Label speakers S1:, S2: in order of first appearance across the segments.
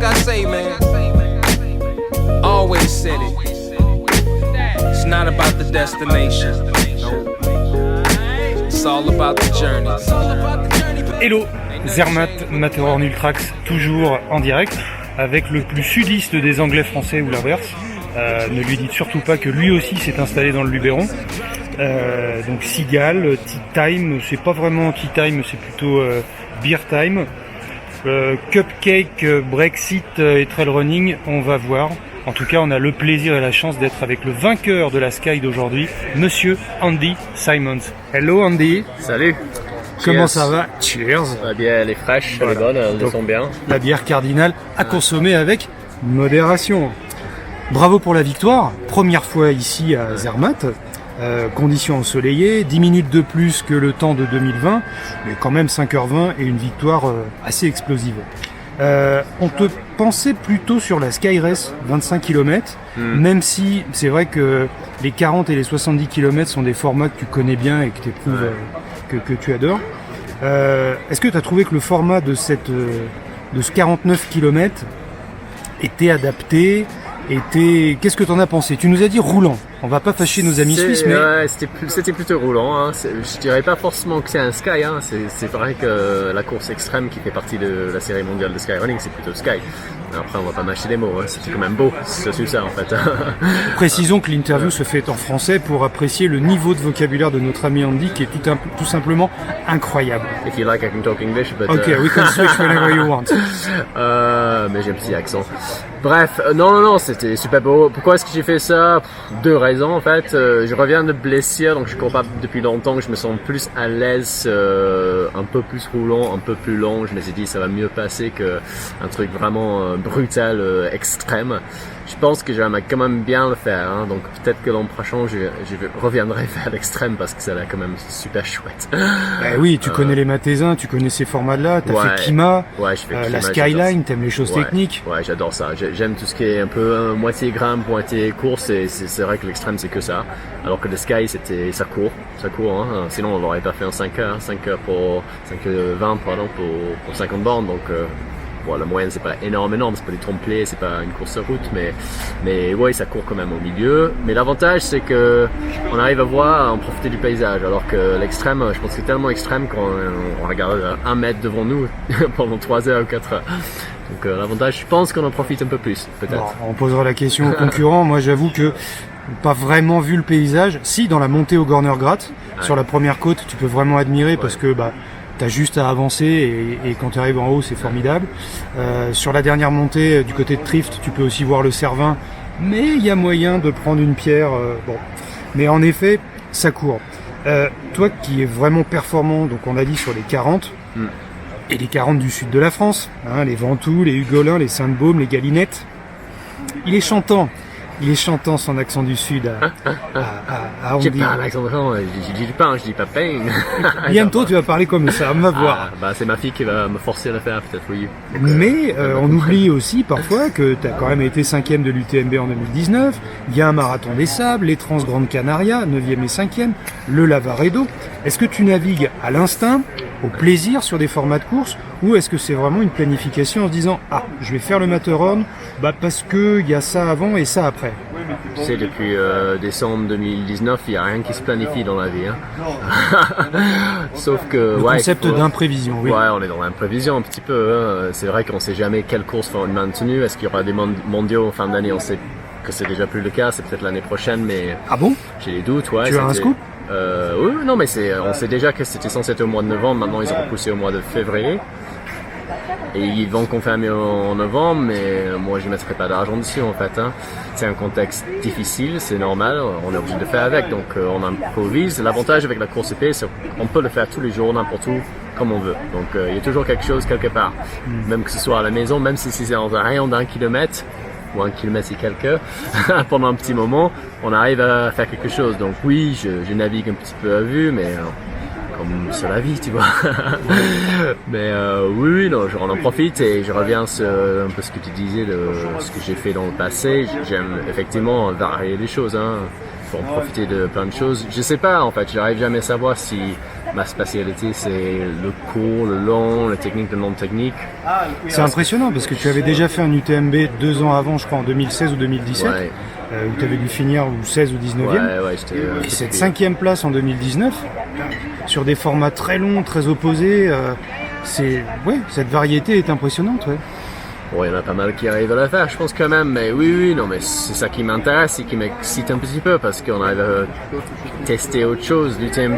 S1: like I say, man, always said it. It's not about the destination. It's all about the journey.
S2: Hello, Zermatt, Matterhorn Ultrax, toujours en direct, avec le plus sudiste des Anglais français ou l'inverse. Ne lui dites surtout pas que lui aussi s'est installé dans le Luberon. Donc Cigale, Tea Time, c'est pas vraiment Tea Time, c'est plutôt Beer Time. Cupcake, Brexit et Trail Running, on va voir. En tout cas, on a le plaisir et la chance d'être avec le vainqueur de la Sky d'aujourd'hui, Monsieur Andy Simons. Hello Andy.
S3: Salut.
S2: Comment ça va? Cheers.
S3: La bière, elle est fraîche, elle est bonne, elle descend bien.
S2: La bière cardinale à consommer avec modération. Bravo pour la victoire. Première fois ici à Zermatt. Conditions ensoleillées, 10 minutes de plus que le temps de 2020, mais quand même 5h20 et une victoire assez explosive. On te pensait plutôt sur la Sky Race, 25 km, même si c'est vrai que les 40 et les 70 km sont des formats que tu connais bien et que, que tu adores. Est-ce que tu as trouvé que le format de ce 49 km était adapté? Qu'est-ce que tu en as pensé? Tu nous as dit roulant. On va pas fâcher nos amis suisses, mais...
S3: Ouais, c'était plutôt roulant. Hein. Je dirais pas forcément que c'est un Sky. Hein. C'est vrai que la course extrême qui fait partie de la série mondiale de Skyrunning, c'est plutôt Sky. Après, on va pas mâcher les mots. Hein. C'était quand même beau. C'est ça, en fait.
S2: Précisons que l'interview se fait en français pour apprécier le niveau de vocabulaire de notre ami Andy, qui est tout simplement incroyable.
S3: If you like, I can talk English, but...
S2: Ok, we can switch whenever you want.
S3: Mais j'ai un petit accent. Bref, non, c'était super beau. Pourquoi est-ce que j'ai fait ça? Deux raisons en fait. Je reviens de blessure, donc je cours pas depuis longtemps. Je me sens plus à l'aise, un peu plus roulant, un peu plus long. Je me suis dit ça va mieux passer qu'un truc vraiment brutal, extrême. Je pense que j'aimerais quand même bien le faire, hein. Donc peut-être que l'an prochain je reviendrai faire l'extrême parce que ça a l'air quand même super chouette.
S2: Oui, tu connais les Matézins, tu connais ces formats-là, t'as fait Kima,
S3: je fais Kima,
S2: la Skyline, t'aimes les choses techniques.
S3: Ouais, j'adore ça. J'aime tout ce qui est un peu moitié grimpe, moitié course, et c'est vrai que l'extrême c'est que ça. Alors que le Sky ça court, hein. Sinon on l'aurait pas fait en 5 heures, 5h pour 5h20 pardon pour 50 bornes, donc bon, la moyenne c'est pas énorme, c'est pas des trompe-l'œil, c'est pas une course de route, mais ouais, ça court quand même au milieu. Mais l'avantage c'est que on arrive à profiter du paysage, alors que l'extrême, je pense que c'est tellement extrême qu'on regarde 1 mètre devant nous pendant 3 heures ou 4 heures. Donc l'avantage, je pense qu'on en profite un peu plus, peut-être.
S2: Bon, on posera la question aux concurrents. Moi j'avoue que pas vraiment vu le paysage. Si, dans la montée au Gornergrat, sur la première côte, tu peux vraiment admirer parce que t'as juste à avancer et quand tu arrives en haut, c'est formidable. Sur la dernière montée du côté de Trift, tu peux aussi voir le Cervin, mais il y a moyen de prendre une pierre. Bon, mais en effet, ça court. Toi qui es vraiment performant, donc on l'a dit sur les 40 et les 40 du sud de la France, hein, les Ventoux, les Hugolins, les Sainte-Baume, les Galinettes. Il est chantant son accent du sud à Andy.
S3: J'ai pas un accent de France, je dis pas pain.
S2: Bientôt tu vas parler comme ça, on va voir.
S3: C'est ma fille qui va me forcer à le faire peut-être, oui. Donc,
S2: mais on oublie aussi parfois que tu as quand même été 5e de l'UTMB en 2019, il y a un marathon des sables, les Trans Grande Canaria, 9e et 5e, le Lavaredo. Est-ce que tu navigues à l'instinct, au plaisir sur des formats de course, ou est-ce que c'est vraiment une planification en se disant je vais faire le Matterhorn parce que il y a ça avant et ça après?
S3: Tu sais, depuis décembre 2019, il n'y a rien qui se planifie dans la vie. Hein. Sauf que...
S2: Le concept d'imprévision, oui.
S3: Ouais, on est dans l'imprévision un petit peu. Hein. C'est vrai qu'on ne sait jamais quelle course va être maintenue. Est-ce qu'il y aura des mondiaux en fin d'année? On sait que c'est déjà plus le cas. C'est peut-être l'année prochaine, mais...
S2: Ah bon?
S3: J'ai des doutes, ouais.
S2: Tu as un scoop?
S3: Oui, non, mais on sait déjà que c'était censé être au mois de novembre. Maintenant, ils ont repoussé au mois de février. Et ils vont confirmer en novembre, mais moi je ne mettrai pas d'argent dessus en fait. Hein. C'est un contexte difficile, c'est normal, on est obligé de le faire avec, donc on improvise. L'avantage avec la course épée, c'est qu'on peut le faire tous les jours, n'importe où, comme on veut. Donc il y a toujours quelque chose quelque part, même que ce soit à la maison, même si c'est dans un rayon d'1 kilomètre, ou 1 kilomètre et quelques, pendant un petit moment, on arrive à faire quelque chose. Donc oui, je navigue un petit peu à vue, mais... comme sur la vie, tu vois. Mais oui, non, on en profite et je reviens sur un peu ce que tu disais de ce que j'ai fait dans le passé. J'aime effectivement varier les choses. Hein. faut en profiter de plein de choses. Je sais pas, en fait, j'arrive jamais à savoir si ma spécialité c'est le court, le long, la technique, le non-technique.
S2: C'est impressionnant parce que tu avais déjà fait un UTMB 2 ans avant, je crois en 2016 ou 2017,
S3: Ouais,
S2: où tu avais dû finir ou 16 ou 19e.
S3: ouais, j'étais.
S2: Et cette 5e place en 2019, sur des formats très longs, très opposés, cette variété est impressionnante. Ouais.
S3: Bon, il y en a pas mal qui arrivent à le faire, je pense quand même, mais oui, non, mais c'est ça qui m'intéresse et qui m'excite un petit peu parce qu'on arrive à tester autre chose. L'UTMB,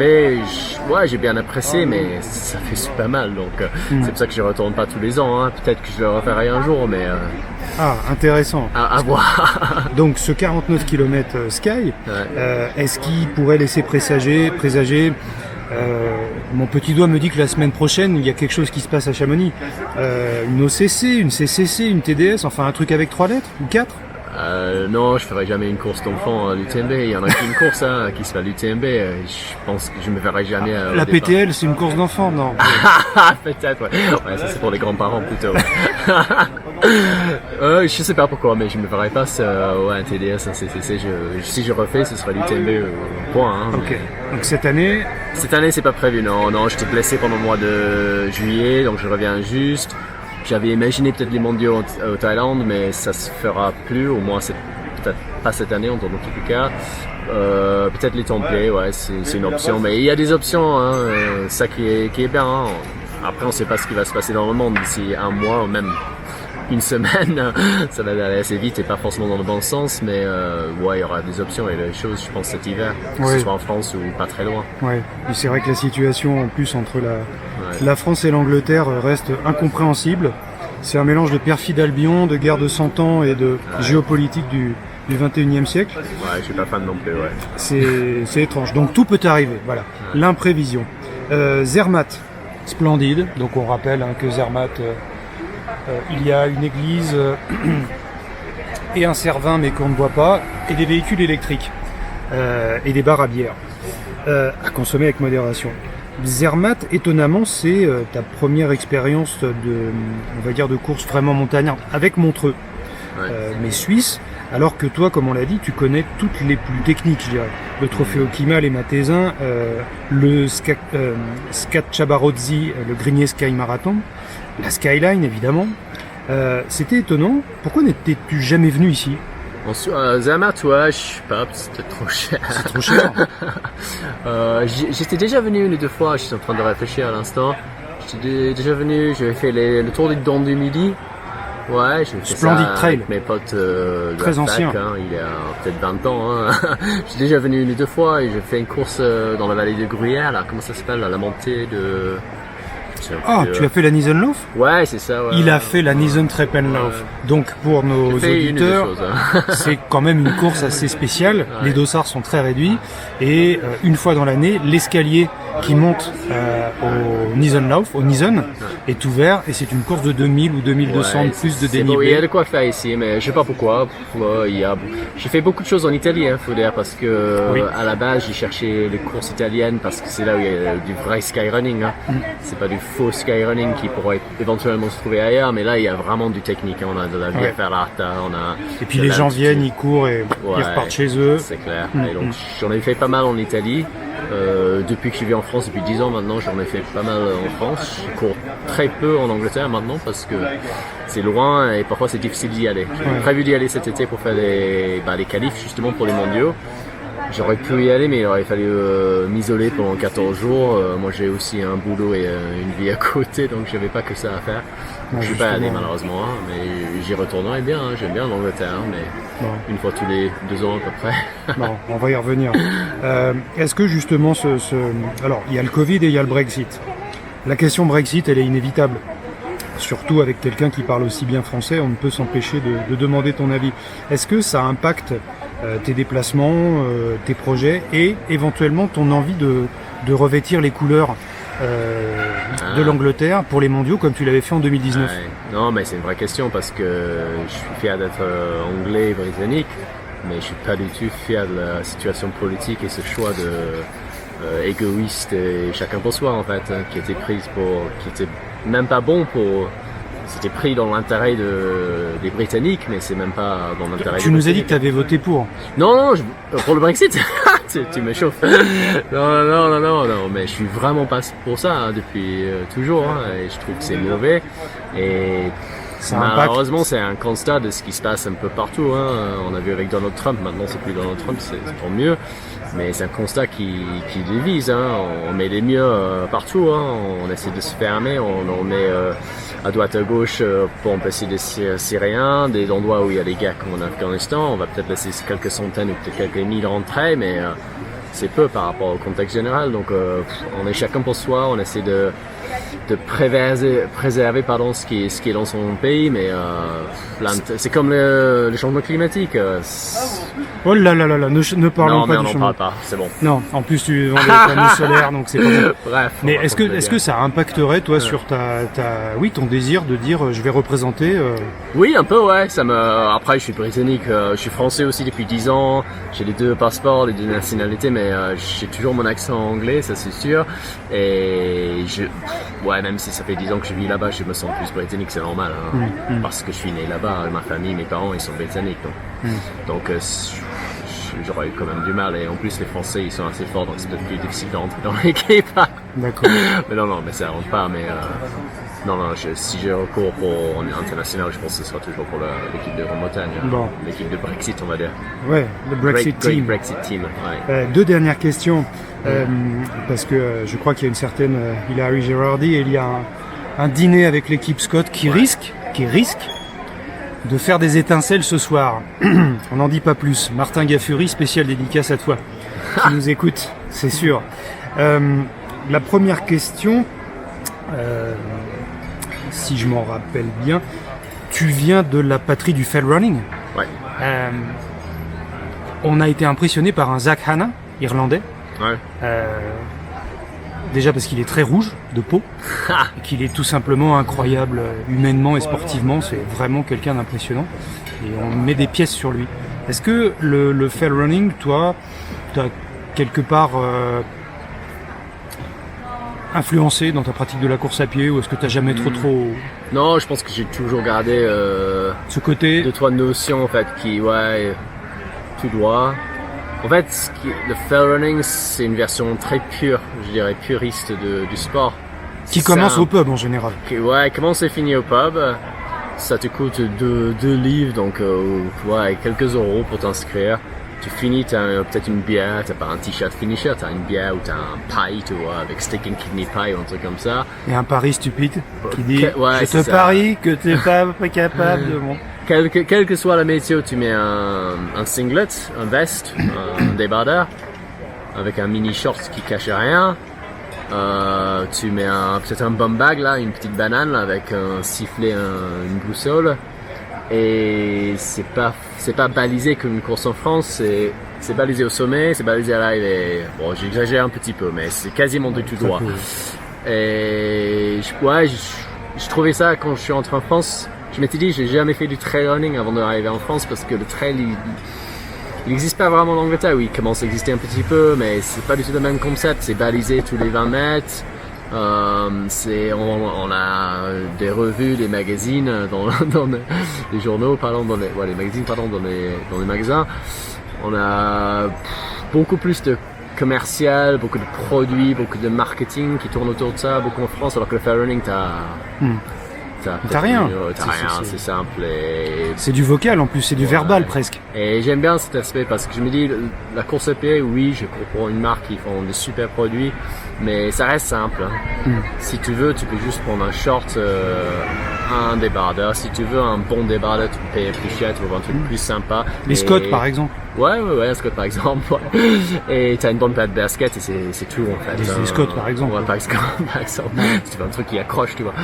S3: j'ai bien apprécié, mais ça fait super mal, donc c'est pour ça que je retourne pas tous les ans, hein. Peut-être que je le referai un jour, mais
S2: Ah, intéressant.
S3: à voir.
S2: Donc ce 49 km Sky, est-ce qu'il pourrait laisser présager mon petit doigt me dit que la semaine prochaine, il y a quelque chose qui se passe à Chamonix. Une OCC, une CCC, une TDS, enfin un truc avec 3 lettres ou 4.
S3: Non, je ferai jamais une course d'enfant à l'UTMB. Il y en a qu'une course qui se fait à l'UTMB. Je pense que je me verrai jamais.
S2: La PTL, c'est une course d'enfant, non?
S3: Peut-être, ouais. Ouais, ça c'est pour les grands-parents plutôt. Je sais pas pourquoi, mais je me verrai pas un TDS, un CCC. Si je refais, ce serait l'UTMB point. Hein,
S2: Ok. Donc cette année,
S3: c'est pas prévu. Non, j'étais blessé pendant le mois de juillet, donc je reviens juste. J'avais imaginé peut-être les mondiaux au Thaïlande, mais ça se fera plus, au moins peut-être pas cette année en tout cas. Peut-être les Templiers, ouais, c'est une option, mais il y a des options, hein, ça qui est bien. Hein. Après, on sait pas ce qui va se passer dans le monde d'ici un mois ou même une semaine. Ça va aller assez vite et pas forcément dans le bon sens, mais il y aura des options et des choses, je pense, cet hiver, que ce soit en France ou pas très loin.
S2: ouais. Et c'est vrai que la situation en plus entre la France et l'Angleterre reste incompréhensible. C'est un mélange de perfide Albion, de guerre de 100 ans et de géopolitique du 21e siècle.
S3: Ouais, je suis pas fan non plus, ouais.
S2: C'est étrange. Donc tout peut arriver, voilà. L'imprévision. Zermatt, splendide. Donc on rappelle que Zermatt, il y a une église et un Cervin, mais qu'on ne voit pas, et des véhicules électriques et des bars à bière à consommer avec modération. Zermatt, étonnamment, c'est ta première expérience de course vraiment montagnarde avec Montreux, mais suisse. Alors que toi, comme on l'a dit, tu connais toutes les plus techniques, je dirais. Le Trophée Okima, les Mathézins, le Scacciabarozzi, le Grigné Sky Marathon, la Skyline, évidemment. C'était étonnant. Pourquoi n'étais-tu jamais venu ici?
S3: Zermatt, je sais pas, c'était trop cher.
S2: C'est trop cher.
S3: J'étais déjà venu une ou deux fois, j'étais en train de réfléchir à l'instant. J'étais déjà venu, j'avais fait le tour du Dent du Midi. Ouais, j'ai fait
S2: Splendide
S3: ça
S2: trail.
S3: avec mes potes de
S2: Très
S3: la fac,
S2: ancien.
S3: hein, il y a peut-être 20 ans. Hein. J'ai déjà venu une ou deux fois et j'ai fait une course dans la vallée de Gruyère, là, comment ça s'appelle, la montée de...
S2: Ah, tu as fait la Nisenlauf?
S3: Ouais, c'est ça. Ouais.
S2: Il a fait la Nisentrepenlauf. Donc pour nos
S3: J'ai fait une ou deux
S2: auditeurs,
S3: choses, hein.
S2: c'est quand même une course assez spéciale.
S3: Ouais.
S2: Les dossards sont très réduits et une fois dans l'année, l'escalier qui monte au Nisenlauf, au Nisen, est ouvert et c'est une course de 2000 ou 2200
S3: Ouais,
S2: de plus de
S3: c'est beau, il y a
S2: dénivelé.
S3: de quoi faire ici, mais je sais pas pourquoi. J'ai fait beaucoup de choses en Italie, faut dire, parce que
S2: Oui.
S3: à la base j'ai cherché les courses italiennes parce que c'est là où il y a du vrai skyrunning. Hein. C'est pas du faux skyrunning qui pourrait éventuellement se trouver ailleurs, mais là il y a vraiment du technique. Hein. On a de la Via Ferrata, on a.
S2: Et puis
S3: de
S2: les gens
S3: l'altitude.
S2: viennent, ils courent et ils
S3: Ouais,
S2: repartent chez eux.
S3: C'est clair. Et donc j'en ai fait pas mal en Italie. Depuis que je vis en France, depuis 10 ans maintenant, j'en ai fait pas mal en France. Je cours très peu en Angleterre maintenant parce que c'est loin et parfois c'est difficile d'y aller. J'ai prévu d'y aller cet été pour faire les qualifs justement pour les mondiaux. J'aurais pu y aller, mais il aurait fallu m'isoler pendant 14 jours. Moi j'ai aussi un boulot et une vie à côté, donc j'avais pas que ça à faire. Donc, je suis pas allé
S2: justement.
S3: malheureusement, hein, mais j'y retournerai bien. Hein. J'aime bien l'Angleterre, hein, mais
S2: Bon.
S3: une fois tous les 2 ans à peu près.
S2: Bon, on va y revenir. Est-ce que justement alors, il y a le Covid et il y a le Brexit. La question Brexit, elle est inévitable. Surtout avec quelqu'un qui parle aussi bien français, on ne peut s'empêcher de demander ton avis. Est-ce que ça impacte tes déplacements, tes projets et éventuellement ton envie de revêtir les couleurs de l'Angleterre pour les mondiaux comme tu l'avais fait en 2019?
S3: Ouais. Non, mais c'est une vraie question parce que je suis fier d'être anglais et britannique, mais je suis pas du tout fier de la situation politique et ce choix égoïste et chacun pour soi en fait, qui était prise qui était même pas bon pour c'était pris dans l'intérêt des Britanniques, mais c'est même pas dans l'intérêt.
S2: Tu nous as dit que tu avais voté pour.
S3: Non, pour le Brexit. tu me chauffes. Non, mais je suis vraiment pas pour ça hein, depuis toujours, hein, et je trouve que c'est mauvais. Et malheureusement, c'est un constat de ce qui se passe un peu partout. Hein. On a vu avec Donald Trump, maintenant c'est plus Donald Trump, c'est tant mieux. Mais c'est un constat qui divise. Hein. On met les mieux partout. Hein. On essaie de se fermer, on met à droite à gauche pour empêcher des Syriens, des endroits où il y a des guerres comme en Afghanistan. On va peut-être laisser quelques centaines ou peut-être quelques milliers rentrer, mais c'est peu par rapport au contexte général. Donc on est chacun pour soi, on essaie de préserver ce qui est dans son pays, mais c'est comme le changement climatique.
S2: Oh là là là là, ne parlons pas du changement.
S3: Non, on n'en parle pas, c'est bon.
S2: Non, en plus tu vends des panneaux solaires, donc c'est pas bon.
S3: Bref.
S2: Mais est-ce que ça impacterait toi sur ton désir de dire je vais représenter
S3: Oui, un peu, ouais. Après, je suis britannique, je suis français aussi depuis 10 ans. J'ai les deux passeports, les deux nationalités, mais j'ai toujours mon accent anglais, ça c'est sûr. Et même si ça fait 10 ans que je vis là-bas, je me sens plus britannique, c'est normal, hein, parce que je suis né là-bas, ma famille, mes parents, ils sont britanniques, donc j'aurais eu quand même du mal, et en plus les Français, ils sont assez forts, donc c'est peut-être plus difficile d'entrer dans l'équipe.
S2: D'accord.
S3: Mais non, mais ça rentre pas, mais si j'ai recours pour international, je pense que ce sera toujours pour l'équipe de Grande-Bretagne,
S2: bon.
S3: L'équipe de Brexit, on va dire.
S2: Ouais, le Brexit team.
S3: Brexit team, ouais.
S2: Deux dernières questions, parce que je crois qu'il y a une certaine Hilary Girardi, et il y a un dîner avec l'équipe Scott qui risque de faire des étincelles ce soir. On n'en dit pas plus. Martin Gaffuri, spécial dédicace à toi, qui nous écoute, c'est sûr. La première question, si je m'en rappelle bien, tu viens de la patrie du fell running.
S3: Ouais.
S2: On a été impressionné par un Zach Hanna, irlandais.
S3: Ouais.
S2: Déjà parce qu'il est très rouge de peau, et qu'il est tout simplement incroyable humainement et sportivement, c'est vraiment quelqu'un d'impressionnant. Et on met des pièces sur lui. Est-ce que le fell running, toi, t'as quelque part influencé dans ta pratique de la course à pied, ou est-ce que t'as jamais trop...
S3: Non, je pense que j'ai toujours gardé
S2: ce côté...
S3: deux, trois notions en fait qui, tout droit. En fait, le fell running, c'est une version très pure, je dirais puriste du sport.
S2: Qui commence au pub en général.
S3: Commence et finit au pub. Ça te coûte 2 livres, donc quelques euros pour t'inscrire. Tu finis, t'as peut-être une bière, t'as pas un t-shirt finisher, t'as une bière ou t'as un pie, tu vois, avec steak and kidney pie ou un truc comme ça.
S2: Et un pari stupide qui dit
S3: je
S2: te parie que t'es pas capable de monter.
S3: Quelle que soit la météo, tu mets un singlet, un veste, un débardeur, avec un mini short qui cache rien. Tu mets peut-être un bum bag là, une petite banane là, avec un sifflet, une boussole. Et c'est pas balisé comme une course en France, c'est balisé au sommet, c'est balisé à l'arrivée. Bon, j'exagère un petit peu, mais c'est quasiment du tout droit. Et je trouvais ça quand je suis rentré en France. Je m'étais dit, j'ai jamais fait du trail running avant d'arriver en France, parce que le trail, il n'existe pas vraiment en Angleterre. Oui, il commence à exister un petit peu, mais c'est pas du tout le même concept. C'est balisé tous les 20 mètres. On a des revues, des magazines dans les journaux, les magazines, dans les magasins. On a beaucoup plus de commercial, beaucoup de produits, beaucoup de marketing qui tourne autour de ça, beaucoup en France, alors que le fell running,
S2: T'as rien.
S3: C'est simple.
S2: C'est du vocal en plus, c'est du verbal presque.
S3: Et j'aime bien cet aspect parce que je me dis, la course à pied, oui, je cours pour une marque qui font des super produits, mais ça reste simple. Si tu veux, tu peux juste prendre un short, un débardeur. Si tu veux un bon débardeur, tu peux payer plus cher, tu peux avoir un truc plus sympa.
S2: Les Scott par exemple.
S3: Ouais, un Scott par exemple. Ouais. Et t'as une bonne paire de basket et c'est tout en fait.
S2: Les Scott par exemple.
S3: Ouais, par exemple. Si tu veux un truc qui accroche, tu vois.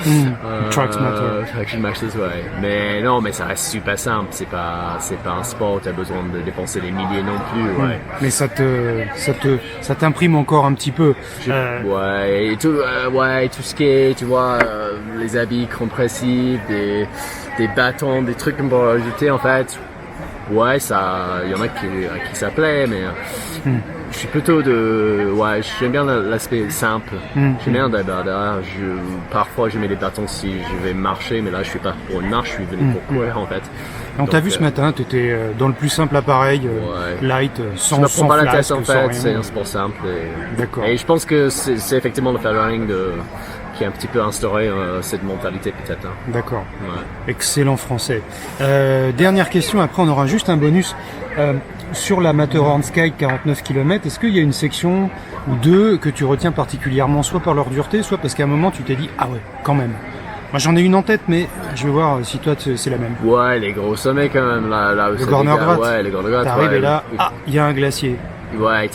S2: Traction
S3: matches, ouais. Mais non, mais ça reste super simple. C'est pas un sport où t'as besoin de dépenser des milliers non plus, ouais.
S2: Mais ça t'imprime encore un petit peu.
S3: Et tout ce qui est, tu vois, les habits compressifs, des bâtons, des trucs pour ajouter en fait. Ouais, ça, il y en a qui ça plaît, mais Je suis plutôt ouais, j'aime bien l'aspect simple. J'aime bien derrière. Parfois, je mets des bâtons si je vais marcher, mais là, je suis pas pour une marche, je suis venu pour courir en fait.
S2: On t'a vu ce matin, tu étais dans le plus simple appareil, light, sans
S3: Je me prends pas la tête
S2: flasque,
S3: en
S2: sans
S3: fait,
S2: rien.
S3: c'est un sport simple.
S2: D'accord.
S3: Et je pense que c'est effectivement le trail running qui a un petit peu instauré cette mentalité peut-être. Hein.
S2: D'accord.
S3: Ouais.
S2: Excellent français. Dernière question, après on aura juste un bonus. Sur la Matterhorn Sky 49 km, est-ce qu'il y a une section ou deux que tu retiens particulièrement, soit par leur dureté, soit parce qu'à un moment tu t'es dit « Ah ouais, quand même ». Moi j'en ai une en tête, mais je vais voir si toi c'est la même.
S3: Ouais, les gros sommets quand même, là où
S2: Le Gornergrat.
S3: Ouais, le Gornergrat.
S2: T'arrives
S3: ouais,
S2: et là, il y a un glacier.
S3: Ouais,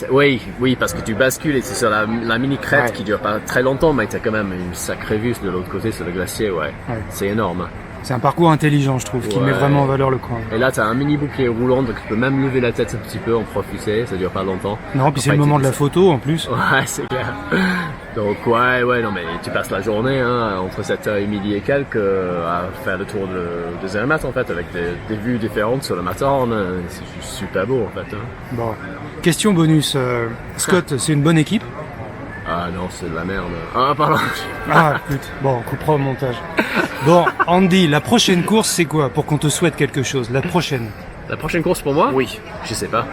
S3: oui, parce que tu bascules et c'est sur la mini crête
S2: Ouais.
S3: qui dure pas très longtemps, mais t'as quand même une sacrée vue de l'autre côté sur le glacier, ouais. C'est énorme.
S2: C'est un parcours intelligent, je trouve, qui
S3: Ouais.
S2: met vraiment en valeur le coin.
S3: Et là, t'as un mini bouclier roulant, donc tu peux même lever la tête un petit peu, en profiter, ça dure pas longtemps.
S2: Non, puis c'est le
S3: Après,
S2: moment de la photo en plus.
S3: Ouais, c'est clair. Donc ouais, non mais tu passes la journée hein, entre 7h et midi et quelques à faire le tour de Zermatt en fait, avec des vues différentes sur le Matterhorn, c'est juste super beau en fait. Hein.
S2: Bon. Question bonus. Scott, c'est une bonne équipe.
S3: Ah non, c'est de la merde. Ah pardon.
S2: Ah, putain. Bon, on coupera au montage. Bon, Andy, la prochaine course, c'est quoi pour qu'on te souhaite quelque chose? La prochaine.
S3: La prochaine course pour moi?
S2: Oui.
S3: Je sais pas.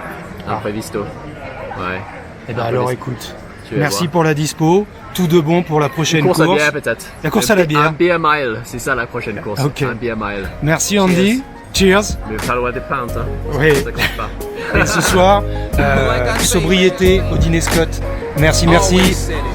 S3: Imprevisto. Ouais.
S2: Eh ben alors écoute.
S3: Tu vas
S2: Merci
S3: voir.
S2: pour la dispo. Tout de bon pour la prochaine
S3: Course
S2: course.
S3: à bière peut-être.
S2: La course à la bière.
S3: Un beer mile, c'est ça la prochaine course.
S2: Ok.
S3: Un beer mile.
S2: Merci Andy. Cheers.
S3: Mais pas loin des pintes. Hein.
S2: Oui.
S3: Ça compte pas.
S2: Et ce soir, sobriété au dîner Scott. Merci.
S1: Always said it.